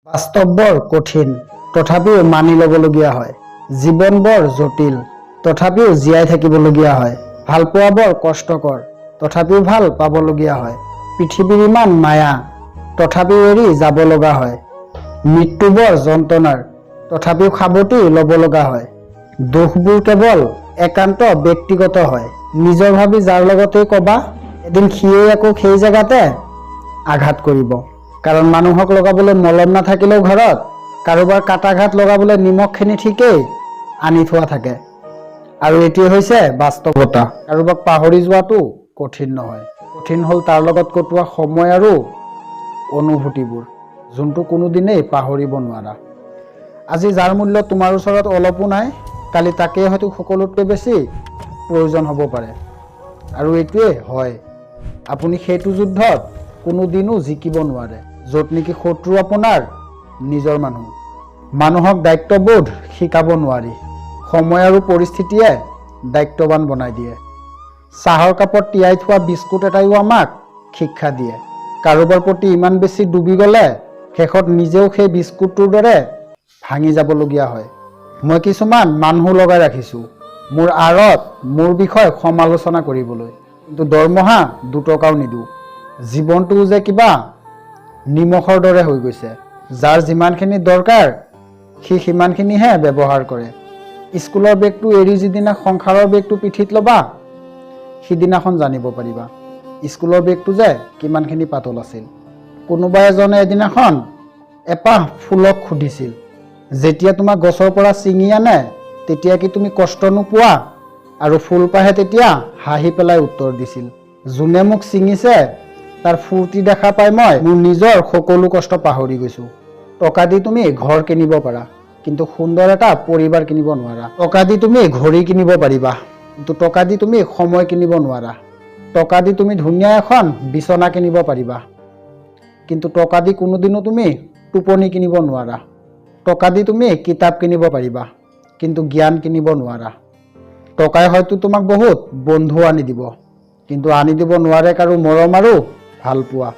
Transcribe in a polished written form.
বাস্তৱ বৰ কঠিন, তথাপিও মানি ল'বলগীয়া হয়। জীৱন বৰ জটিল, তথাপিও জীয়াই থাকিবলগীয়া হয়। ভাল পোৱা বৰ কষ্টকৰ, তথাপিও ভাল পাবলগীয়া হয়। পৃথিৱীৰ ইমান মায়া, তথাপিও এৰি যাব লগা হয়। মৃত্যু বৰ যন্ত্ৰণাৰ, তথাপিও সাৱটি ল'ব লগা হয়। দোষবোৰ কেৱল একান্ত ব্যক্তিগত হয়। নিজৰ ভাবি যাৰ লগতেই কবা, এদিন সিয়েই আকৌ সেই জেগাতে আঘাত কৰিব। কাৰণ মানুহক লগাবলৈ মলম নাথাকিলেও ঘৰত কাৰোবাৰ কাটাঘাত লগাবলৈ নিমখখিনি ঠিকেই আনি থোৱা থাকে। আৰু এইটোৱে হৈছে বাস্তৱতা। কাৰোবাক পাহৰি যোৱাটো কঠিন নহয়, কঠিন হ'ল তাৰ লগত কটোৱা সময় আৰু অনুভূতিবোৰ, যোনটো কোনোদিনেই পাহৰিব নোৱাৰা। আজি যাৰ মূল্য তোমাৰ ওচৰত অলপো নাই, কালি তাকেই হয়তো সকলোতকৈ বেছি প্ৰয়োজন হ'ব পাৰে। আৰু এইটোৱে হয়, আপুনি সেইটো যুদ্ধত কোনোদিনো জিকিব নোৱাৰে, য'ত নেকি শত্ৰু আপোনাৰ নিজৰ মানুহ। মানুহক দায়িত্ববোধ শিকাব নোৱাৰি, সময় আৰু পৰিস্থিতিয়ে দায়িত্বৱান বনাই দিয়ে। চাহৰ কাপত তিয়াই থোৱা বিস্কুট এটাইও আমাক শিক্ষা দিয়ে। কাৰোবাৰ প্ৰতি ইমান বেছি ডুবি গ'লে শেষত নিজেও সেই বিস্কুটটোৰ দৰে ভাঙি যাবলগীয়া হয়। মই কিছুমান মানুহ লগাই ৰাখিছোঁ মোৰ আঁৰত মোৰ বিষয়ে সমালোচনা কৰিবলৈ, কিন্তু দৰমহা 2 টকাও নিদিওঁ। জীৱনটোও যে কিবা নিমখৰ দৰে হৈ গৈছে, যাৰ যিমানখিনি দৰকাৰ সি সিমানখিনিহে ব্যৱহাৰ কৰে। স্কুলৰ বেগটো এৰি যিদিনা সংসাৰৰ বেগটো পিঠিত ল'বা, সিদিনাখন জানিব পাৰিবা স্কুলৰ বেগটো যে কিমানখিনি পাতল আছিল। কোনোবা এজনে এদিনাখন এপাহ ফুলক সুধিছিল, যেতিয়া তোমাক গছৰ পৰা ছিঙি আনে তেতিয়া কি তুমি কষ্ট নোপোৱা? আৰু ফুলপাহে তেতিয়া হাঁহি পেলাই উত্তৰ দিছিল, যোনে মোক ছিঙিছে তাৰ ফূৰ্তি দেখা পাই মই মোৰ নিজৰ সকলো কষ্ট পাহৰি গৈছোঁ। টকা দি তুমি ঘৰ কিনিব পাৰা, কিন্তু সুন্দৰ এটা পৰিবাৰ কিনিব নোৱাৰা। টকা দি তুমি ঘড়ী কিনিব পাৰিবা, কিন্তু টকা দি তুমি সময় কিনিব নোৱাৰা। টকা দি তুমি ধুনীয়া এখন বিচনা কিনিব পাৰিবা, কিন্তু টকা দি কোনোদিনো তুমি টোপনি কিনিব নোৱাৰা। টকা দি তুমি কিতাপ কিনিব পাৰিবা, কিন্তু জ্ঞান কিনিব নোৱাৰা। টকাই হয়তো তোমাক বহুত বন্ধু আনি দিব, কিন্তু আনি দিব নোৱাৰে কাৰো মৰম আৰু ভাল পোৱা।